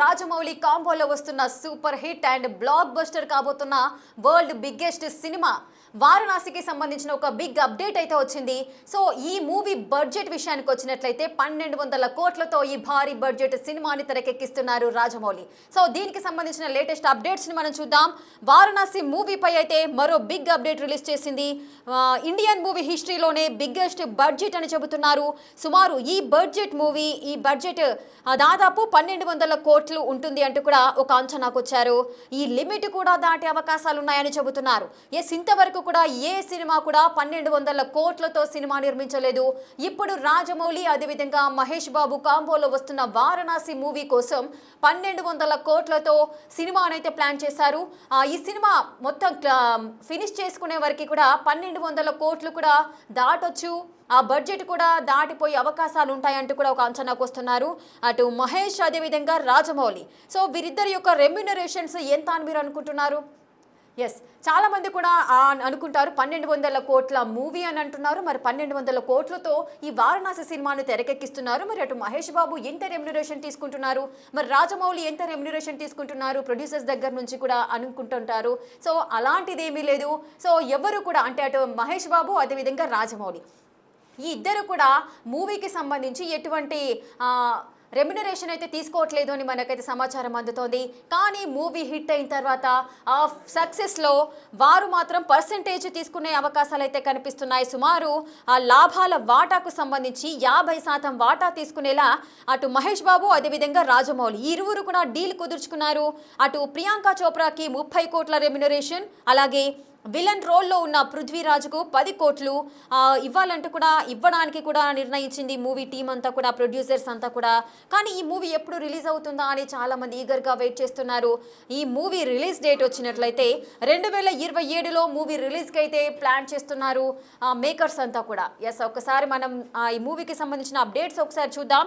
రాజమౌళి కాంబోలో వస్తున్న super hit and blockbuster కాబోతున్న వరల్డ్ బిగ్గెస్ట్ సినిమా వారణాసికి సంబంధించిన ఒక బిగ్ అప్డేట్ అయితే వచ్చింది. సో ఈ మూవీ బడ్జెట్ విషయానికి వచ్చినట్లయితే 1200 కోట్లతో ఈ భారీ బడ్జెట్ సినిమాని తెరకెక్కిస్తున్నారు రాజమౌళి. సో దీనికి సంబంధించిన లేటెస్ట్ అప్డేట్స్ ని మనం చూద్దాం. వారణాసి మూవీపై అయితే మరో బిగ్ అప్డేట్ రిలీజ్ చేసింది. ఇండియన్ మూవీ హిస్టరీలోనే బిగ్గెస్ట్ బడ్జెట్ అని చెబుతున్నారు. సుమారు ఈ బడ్జెట్ దాదాపు 1200 కోట్లు ఉంటుంది అంటూ కూడా ఒక అంచనాకు వచ్చారు. ఈ లిమిట్ కూడా దాటే అవకాశాలు ఉన్నాయని చెబుతున్నారు. ఇంతవరకు కూడా ఏ సినిమా కూడా 1200 కోట్లతో సినిమా నిర్మించలేదు. ఇప్పుడు రాజమౌళి అదేవిధంగా మహేష్ బాబు కాంబోలో వస్తున్న వారణాసి మూవీ కోసం 1200 కోట్లతో సినిమానైతే ప్లాన్ చేశారు. ఈ సినిమా మొత్తం ఫినిష్ చేసుకునే వరకు కూడా 1200 కోట్లు కూడా దాటొచ్చు, ఆ బడ్జెట్ కూడా దాటిపోయే అవకాశాలు ఉంటాయంటూ కూడా ఒక అంచనాకు వస్తున్నారు. అటు మహేష్ అదేవిధంగా రాజమౌళి. సో వీరిద్దరి యొక్క రెమ్యునరేషన్స్ ఎంత అని మీరు అనుకుంటున్నారు? చాలా మంది కూడా అనుకుంటారు 1200 కోట్ల మూవీ అని అంటున్నారు. మరి 1200 కోట్లతో ఈ వారణాసి సినిమాను తెరకెక్కిస్తున్నారు. మరి అటు మహేష్ బాబు ఎంత రెమ్యునరేషన్ తీసుకుంటున్నారు, మరి రాజమౌళి ఎంత రెమ్యునరేషన్ తీసుకుంటున్నారు, ప్రొడ్యూసర్స్ దగ్గర నుంచి కూడా అనుకుంటుంటారు. సో అలాంటిది ఏమీ లేదు. సో ఎవరు కూడా అంటే అటు మహేష్ బాబు అదేవిధంగా రాజమౌళి ఈ ఇద్దరు కూడా మూవీకి సంబంధించి ఎటువంటి రెమ్యునరేషన్ అయితే తీసుకోవట్లేదు అని మనకైతే సమాచారం అందుతోంది. కానీ మూవీ హిట్ అయిన తర్వాత ఆ సక్సెస్లో వారు మాత్రం పర్సెంటేజ్ తీసుకునే అవకాశాలు అయితే కనిపిస్తున్నాయి. సుమారు ఆ లాభాల వాటాకు సంబంధించి 50% వాటా తీసుకునేలా అటు మహేష్ బాబు అదేవిధంగా రాజమౌళి ఈ ఇరువురు కూడా డీల్ కుదుర్చుకున్నారు. అటు ప్రియాంక చోప్రాకి 30 కోట్ల రెమ్యునరేషన్, అలాగే విలన్ రోల్లో ఉన్న పృథ్వీరాజ్కు 10 కోట్లు ఇవ్వడానికి కూడా నిర్ణయించింది మూవీ టీం అంతా కూడా, ప్రొడ్యూసర్స్ అంతా కూడా. కానీ ఈ మూవీ ఎప్పుడు రిలీజ్ అవుతుందా అని చాలామంది ఈగర్గా వెయిట్ చేస్తున్నారు. ఈ మూవీ రిలీజ్ డేట్ వచ్చినట్లయితే 2027లో మూవీ రిలీజ్కి అయితే ప్లాన్ చేస్తున్నారు మేకర్స్ అంతా కూడా. ఒక్కసారి మనం ఈ మూవీకి సంబంధించిన అప్డేట్స్ ఒకసారి చూద్దాం.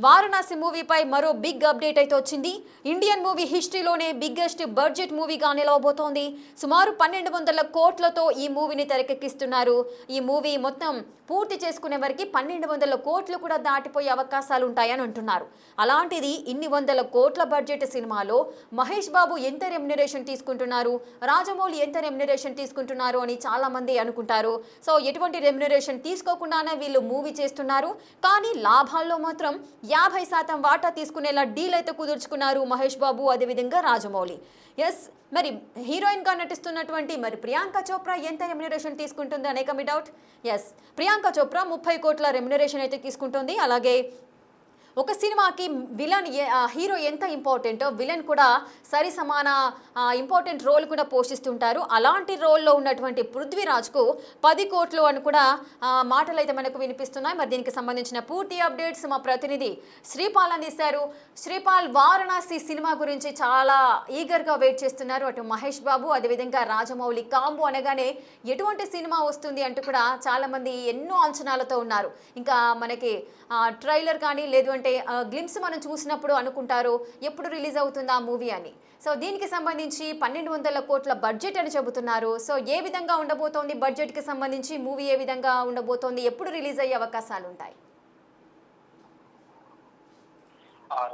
వారణాసి మూవీపై మరో బిగ్ అప్డేట్ అయితే వచ్చింది. ఇండియన్ మూవీ హిస్టరీలోనే బిగ్గెస్ట్ బడ్జెట్ మూవీగా నిలవబోతోంది. సుమారు 1200 కోట్లతో ఈ మూవీని తెరకెక్కిస్తున్నారు. ఈ మూవీ మొత్తం పూర్తి చేసుకునే వరకు 1200 కోట్లు కూడా దాటిపోయే అవకాశాలు ఉంటాయని అంటున్నారు. అలాంటిది ఇన్ని వందల కోట్ల బడ్జెట్ సినిమాలో మహేష్ బాబు ఎంత రెమ్యునరేషన్ తీసుకుంటున్నారు, రాజమౌళి ఎంత రెమ్యునరేషన్ తీసుకుంటున్నారు అని చాలా మంది అనుకుంటారు. సో ఎటువంటి రెమ్యునరేషన్ తీసుకోకుండానే వీళ్ళు మూవీ చేస్తున్నారు. కానీ లాభాల్లో మాత్రం 50% వాటా తీసుకునేలా డీల్ అయితే కుదుర్చుకున్నారు మహేష్ బాబు అదేవిధంగా రాజమౌళి. మరి హీరోయిన్ గా నటిస్తున్నటువంటి మరి ప్రియాంక చోప్రా ఎంత రెమ్యునరేషన్ తీసుకుంటుంది అనేక మీ డౌట్. ప్రియాంక చోప్రా 30 కోట్ల రెమ్యునరేషన్ అయితే తీసుకుంటుంది. అలాగే ఒక సినిమాకి విలన్ హీరో ఎంత ఇంపార్టెంటో విలన్ కూడా సరి సమాన ఇంపార్టెంట్ రోల్ కూడా పోషిస్తుంటారు. అలాంటి రోల్లో ఉన్నటువంటి పృథ్వీరాజ్కు 10 కోట్లు అని కూడా మాటలు అయితే మనకు వినిపిస్తున్నాయి. మరి దీనికి సంబంధించిన పూర్తి అప్డేట్స్ మా ప్రతినిధి శ్రీపాల్ అందిస్తారు. శ్రీపాల్, వారణాసి సినిమా గురించి చాలా ఈగర్గా వెయిట్ చేస్తున్నారు. అటు మహేష్ బాబు అదేవిధంగా రాజమౌళి కాంబో అనగానే ఎటువంటి సినిమా వస్తుంది అంటూ కూడా చాలామంది ఎన్నో అంచనాలతో ఉన్నారు. ఇంకా మనకి ట్రైలర్ కానీ లేదు అంటే గ్లిమ్స్ మనం చూసినప్పుడు అనుకుంటారు ఎప్పుడు రిలీజ్ అవుతుందా మూవీ అని. సో దీనికి సంబంధించి 1200 కోట్ల బడ్జెట్ అని చెబుతున్నారు. సో ఏ విధంగా ఉండబోతోంది బడ్జెట్కి సంబంధించి మూవీ, ఏ విధంగా ఉండబోతోంది, ఎప్పుడు రిలీజ్ అయ్యే అవకాశాలు ఉంటాయి?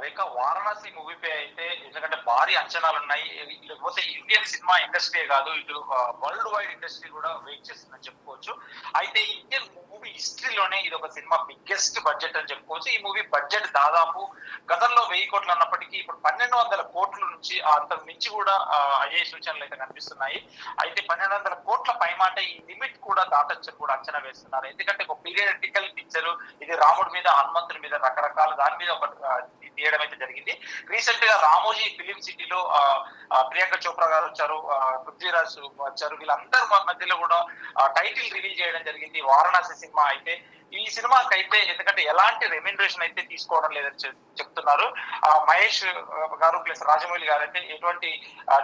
రేఖ, వారణాసి మూవీపై అయితే ఎందుకంటే భారీ అంచనాలు ఉన్నాయి. లేకపోతే ఇండియన్ సినిమా ఇండస్ట్రీ కాదు, ఇటు వరల్డ్ వైడ్ ఇండస్ట్రీ కూడా వెయిట్ చేస్తుందని చెప్పుకోవచ్చు. అయితే ఇండియన్ మూవీ హిస్టరీలోనే ఇది ఒక సినిమా బిగ్గెస్ట్ బడ్జెట్ అని చెప్పుకోవచ్చు. ఈ మూవీ బడ్జెట్ దాదాపు గతంలో 1000 కోట్లు అన్నప్పటికీ ఇప్పుడు 1200 కోట్ల నుంచి అంతకు మించి కూడా అయ్యే సూచనలు అయితే కనిపిస్తున్నాయి. అయితే 1200 కోట్ల పైమాట ఈ లిమిట్ కూడా దాటొచ్చని కూడా అంచనా వేస్తున్నారు. ఎందుకంటే ఒక పీరియాడికల్ పిక్చర్ ఇది, రాముడి మీద హనుమంతుడి మీద రకరకాల దాని మీద ఒక తీయడం అయితే జరిగింది. రీసెంట్ గా రామోజీ ఫిలిం సిటీలో ప్రియాంక చోప్రా గారు వచ్చారు, పృథ్వీరాజ్ వచ్చారు. వీళ్ళందరి మధ్యలో కూడా టైటిల్ రిలీజ్ చేయడం జరిగింది వారణాసి సినిమా. అయితే ఈ సినిమాకి అయితే ఎందుకంటే ఎలాంటి రెమ్యునరేషన్ అయితే తీసుకోవడం లేదని చెప్తున్నారు మహేష్ గారు ప్లస్ రాజమౌళి గారు అయితే ఎటువంటి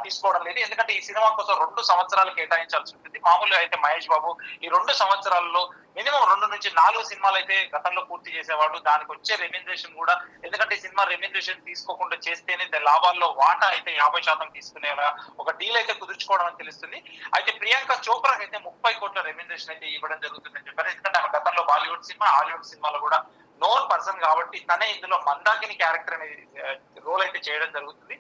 తీసుకోవడం లేదు. ఎందుకంటే ఈ సినిమా కోసం 2 సంవత్సరాలు కేటాయించాల్సి ఉంటుంది. మామూలుగా అయితే మహేష్ బాబు ఈ 2 సంవత్సరాల్లో మినిమం 2 నుంచి 4 సినిమాలు అయితే గతంలో పూర్తి చేసేవాడు. దానికి వచ్చే రెమ్యునరేషన్ కూడా, ఎందుకంటే ఈ సినిమా రెమ్యునరేషన్ తీసుకోకుండా చేస్తేనే లాభాల్లో వాటా అయితే 50% తీసుకునేలా ఒక డీల్ అయితే కుదుర్చుకోవడం అని తెలుస్తుంది. అయితే ప్రియాంక చోప్రాకి అయితే 30 కోట్ల రెమ్యునరేషన్ అయితే ఇవ్వడం జరుగుతుందని చెప్పారు. ఎందుకంటే ఆమె గతంలో బాలీవుడ్ సినిమా, హాలీవుడ్ సినిమాలో కూడా నోన్ పర్సన్ కాబట్టి తనే ఇందులో మందాకిని క్యారెక్టర్ అనేది రోల్ అయితే చేయడం జరుగుతుంది.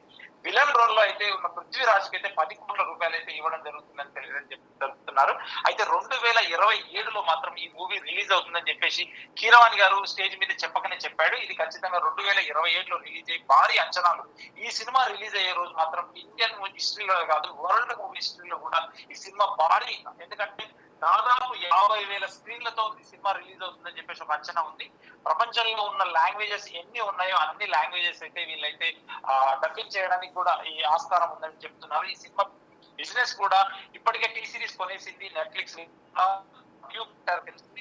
విలన్ రోల్ లో అయితే ఉన్న పృథ్వీరాజ్కి అయితే 10 కోట్ల రూపాయలు అయితే ఇవ్వడం జరుగుతుందని చెప్తున్నారు. అయితే 2027లో మాత్రం ఈ మూవీ రిలీజ్ అవుతుందని చెప్పేసి కీరవాణి గారు స్టేజ్ మీద చెప్పకనే చెప్పాడు. ఇది ఖచ్చితంగా 2027లో రిలీజ్ అయ్యి భారీ అంచనాలు. ఈ సినిమా రిలీజ్ అయ్యే రోజు మాత్రం ఇండియన్ హిస్టరీలో కాదు, వరల్డ్ మూవీ హిస్టరీలో కూడా ఈ సినిమా భారీ, ఎందుకంటే దాదాపు 50,000 స్క్రీన్లతో ఈ సినిమా రిలీజ్ అవుతుందని చెప్పేసి ఒక అంచనా ఉంది. ప్రపంచంలో ఉన్న లాంగ్వేజెస్ ఎన్ని ఉన్నాయో అన్ని లాంగ్వేజెస్ అయితే వీళ్ళైతే డబ్బింగ్ చేయడానికి కూడా ఈ ఆస్కారం ఉందని చెప్తున్నారు. ఈ సినిమా బిజినెస్ కూడా ఇప్పటికే టీ సిరీస్ కొనేసింది, నెట్ఫ్లిక్స్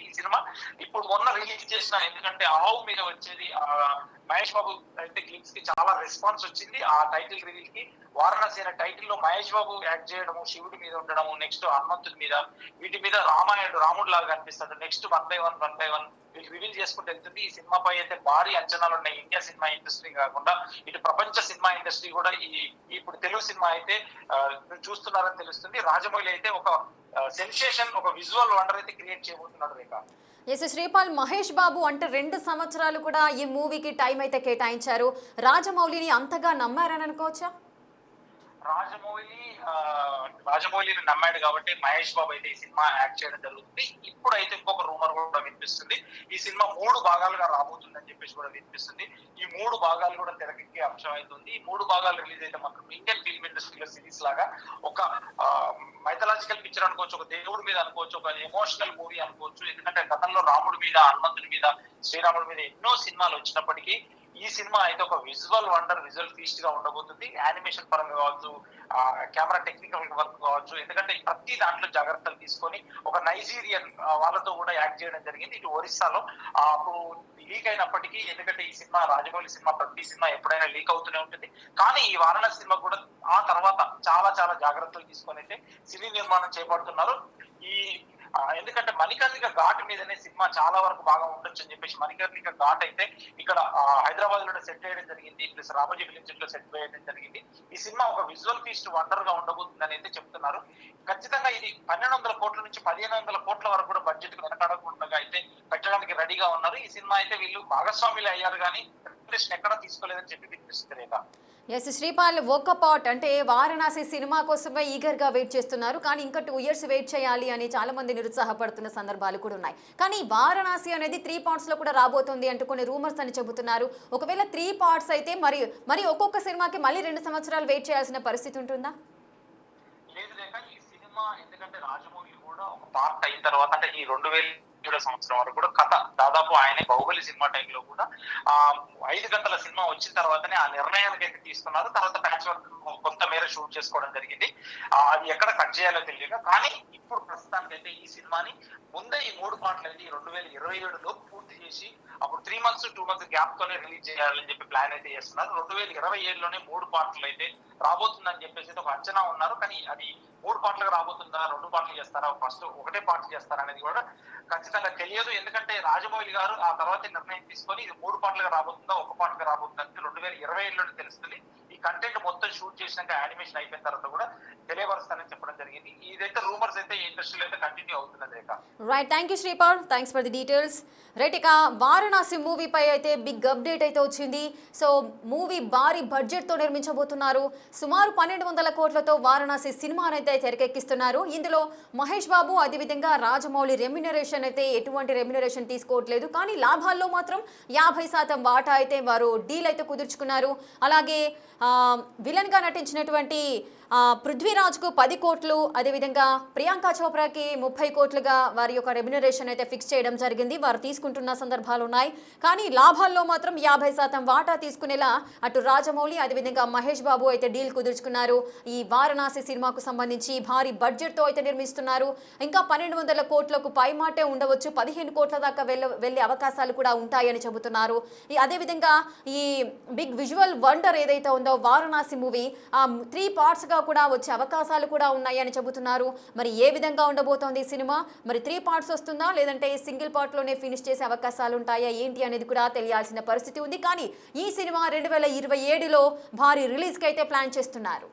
ఈ సినిమా ఇప్పుడు మొన్న రిలీజ్ చేసిన, ఎందుకంటే ఆవు మీద వచ్చేది మహేష్ బాబు అయితే గ్లిమ్స్ కి చాలా రెస్పాన్స్ వచ్చింది. ఆ టైటిల్ రివీల్ కి వారణాసి అనే టైటిల్ లో మహేష్ బాబు యాక్ట్ చేయడము, శివుడి మీద ఉండడము, నెక్స్ట్ హనుమంతుడి మీద, వీటి మీద రాముడు లాగా కనిపిస్తుంది. నెక్స్ట్ 1 by 1 వీళ్ళు రివీల్ చేసుకుంటూ వెళ్తుంది. ఈ సినిమాపై అయితే భారీ అంచనాలు ఉన్నాయి. ఇండియా సినిమా ఇండస్ట్రీ కాకుండా ఇటు ప్రపంచ సినిమా ఇండస్ట్రీ కూడా ఇప్పుడు తెలుగు సినిమా అయితే చూస్తున్నారని తెలుస్తుంది. రాజమౌళి అయితే ఒక సెన్సేషన్, ఒక విజువల్ వండర్ అయితే క్రియేట్ చేయబోతున్నాడు రేఖ. ఎస్ శ్రీపాల్, మహేష్ బాబు అంటే 2 సంవత్సరాలు కూడా ఈ మూవీకి టైం అయితే కేటాయించారు. రాజమౌళిని అంతగా నమ్మారని అనుకోవచ్చా? రాజమౌళిని నమ్మాడు కాబట్టి మహేష్ బాబు అయితే ఈ సినిమా యాక్ట్ చేయడం జరుగుతుంది. ఇప్పుడు అయితే ఇంకొక రూమర్ కూడా వినిపిస్తుంది, ఈ సినిమా 3 భాగాలుగా రాబోతుందని చెప్పేసి కూడా వినిపిస్తుంది. ఈ 3 భాగాలు కూడా తెరకెక్కే అంశం అవుతుంది. ఈ 3 భాగాలు రిలీజ్ అయితే మాత్రం ఇండియన్ ఫిల్మ్ ఇండస్ట్రీలో సిరీస్ లాగా ఒక మైథలాజికల్ పిక్చర్ అనుకోవచ్చు, ఒక దేవుడి మీద అనుకోవచ్చు, ఒక ఎమోషనల్ మూవీ అనుకోవచ్చు. ఎందుకంటే గతంలో రాముడి మీద, హనుమంతుడి మీద, శ్రీరాముడి మీద ఎన్నో సినిమాలు వచ్చినప్పటికీ ఈ సినిమా అయితే ఒక విజువల్ వండర్, విజువల్ ఫీస్ట్ గా ఉండబోతుంది. యానిమేషన్ పరంగా కావచ్చు, కెమెరా టెక్నికల్ వర్క్ కావచ్చు, ఎందుకంటే ప్రతి దాంట్లో జాగ్రత్తలు తీసుకొని ఒక నైజీరియన్ వాళ్ళతో కూడా యాక్ట్ చేయడం జరిగింది. ఇటు ఒరిస్సాలో అప్పుడు లీక్ అయినప్పటికీ, ఎందుకంటే ఈ సినిమా రాజమౌళి సినిమా ప్రతి సినిమా ఎప్పుడైనా లీక్ అవుతూనే ఉంటుంది. కానీ ఈ వారణాసి సినిమా కూడా ఆ తర్వాత చాలా చాలా జాగ్రత్తలు తీసుకొని అయితే సినీ నిర్మాణం చేపడుతున్నారు. ఎందుకంటే మణికర్ణిక ఘాట్ మీదనే సినిమా చాలా వరకు బాగా ఉండొచ్చు అని చెప్పేసి మణికర్ణిక ఘాట్ అయితే ఇక్కడ హైదరాబాద్ లో సెట్ చేయడం జరిగింది, ప్లస్ రామోజీ ఫిలిం సిటీ లో సెట్ చేయడం జరిగింది. ఈ సినిమా ఒక విజువల్ ఫీస్ట్ వండర్ గా ఉండబోతుందని అయితే చెప్తున్నారు. ఖచ్చితంగా ఇది 1,200 కోట్ల నుంచి 1,500 కోట్ల వరకు కూడా బడ్జెట్ వెనకాడకుండా అయితే పెట్టడానికి రెడీగా ఉన్నారు. ఈ సినిమా అయితే వీళ్ళు భాగస్వాములు అయ్యారు కానీ ఎక్కడా తీసుకోలేదని చెప్పి వినిపిస్తుంది రేఖ. ఎస్ శ్రీపాల్, ఒక పార్ట్ అంటే వారణాసి సినిమా కోసమే ఈగర్గా వెయిట్ చేస్తున్నారు, కానీ ఇంకా 2 years వెయిట్ చేయాలి అని చాలా మంది నిరుత్సాహపడుతున్న సందర్భాలు కూడా ఉన్నాయి. కానీ వారణాసి అనేది 3 parts లో కూడా రాబోతుంది అంటూ కొన్ని రూమర్స్ అని చెబుతున్నారు. ఒకవేళ 3 parts అయితే మరి ఒక్కొక్క సినిమాకి మళ్ళీ 2 సంవత్సరాలు వెయిట్ చేయాల్సిన పరిస్థితి ఉంటుందా? లేదు లేక ఈ సినిమా, ఎందుకంటే రాజమౌళి కూడా ఒక పార్ట్ అయిన తర్వాత, అంటే ఈ 2007 సంవత్సరం వరకు కూడా కథ దాదాపు ఆయన బాహుబలి సినిమా టైంలో కూడా 5 గంటల సినిమా వచ్చిన తర్వాతనే ఆ నిర్ణయానికి అయితే తీసుకున్నారు. తర్వాత ప్యాచ్ వర్క్ కొంత మేర షూట్ చేసుకోవడం జరిగింది. అది ఎక్కడ కట్ చేయాలో తెలియక, కానీ ఇప్పుడు ప్రస్తుతానికి అయితే ఈ సినిమాని ముందే ఈ 3 పార్ట్లు అయితే 2027లో పూర్తి చేసి అప్పుడు 3 months 2 months గ్యాప్ తోనే రిలీజ్ చేయాలని చెప్పి ప్లాన్ అయితే చేస్తున్నారు. 2027లోనే 3 పార్ట్లు అయితే రాబోతుందని చెప్పేసి ఒక అంచనా ఉన్నారు. కానీ అది 3 పార్ట్లుగా రాబోతుందా, 2 పార్ట్లు చేస్తారా, ఫస్ట్ ఒకటే పార్ట్ చేస్తారా అనేది కూడా ఖచ్చితంగా తెలియదు. ఎందుకంటే రాజమౌళి గారు ఆ తర్వాత నిర్ణయం తీసుకొని ఇది 3 పార్ట్లుగా రాబోతుందా, 1 పార్ట్గా రాబోతుందా 2027లోనే తెలుస్తుంది. ఈ కంటెంట్ మొత్తం షూట్ చేసినాక యానిమేషన్ అయిపోయిన తర్వాత కూడా తెలియపరుస్తానని చెప్పడం జరిగింది. ఇదైతే రూమర్స్ అయితే ఇండస్ట్రీలో అయితే కంటిన్యూ అవుతుంది Rekha. Right, thank you Sripal, thanks for the details. Right, ఇక వారణాసి మూవీపై అయితే బిగ్ అప్డేట్ అయితే వచ్చింది. సో మూవీ భారీ బడ్జెట్తో నిర్మించబోతున్నారు. సుమారు 1,200 కోట్లతో వారణాసి సినిమాను అయితే తెరకెక్కిస్తున్నారు. ఇందులో మహేష్ బాబు, అదేవిధంగా రాజమౌళి రెమ్యునరేషన్ అయితే ఎటువంటి రెమ్యునరేషన్ తీసుకోవట్లేదు, కానీ లాభాల్లో మాత్రం 50% వాటా అయితే వారు డీల్ అయితే కుదుర్చుకున్నారు. అలాగే విలన్గా నటించినటువంటి పృథ్వీరాజ్కు 10 కోట్లు, అదేవిధంగా ప్రియాంక చోప్రాకి 30 కోట్లుగా వారి యొక్క రెమ్యునరేషన్ అయితే ఫిక్స్ చేయడం జరిగింది. వారు తీసుకుంటున్న సందర్భాలు ఉన్నాయి, కానీ లాభాల్లో మాత్రం 50% వాటా తీసుకునేలా అటు రాజమౌళి, అదేవిధంగా మహేష్ బాబు అయితే డీల్ కుదుర్చుకున్నారు. ఈ వారణాసి సినిమాకు సంబంధించి భారీ బడ్జెట్తో అయితే నిర్మిస్తున్నారు. ఇంకా 1,200 కోట్లకు పైమాటే ఉండవచ్చు, 15 కోట్ల దాకా వెళ్ళే అవకాశాలు కూడా ఉంటాయని చెబుతున్నారు. అదేవిధంగా ఈ బిగ్ విజువల్ వండర్ ఏదైతే ఉందో వారణాసి మూవీ 3 partsగా కూడా వచ్చే అవకాశాలు కూడా ఉన్నాయని చెబుతున్నారు. మరి ఏ విధంగా ఉండబోతోంది ఈ సినిమా? మరి 3 parts వస్తుందా, లేదంటే సింగిల్ పార్ట్లోనే ఫినిష్ చేసే అవకాశాలు ఉంటాయా ఏంటి అనేది కూడా తెలియాల్సిన పరిస్థితి ఉంది. కానీ ఈ సినిమా 2027లో భారీ రిలీజ్కి అయితే ప్లాన్ చేస్తున్నారు.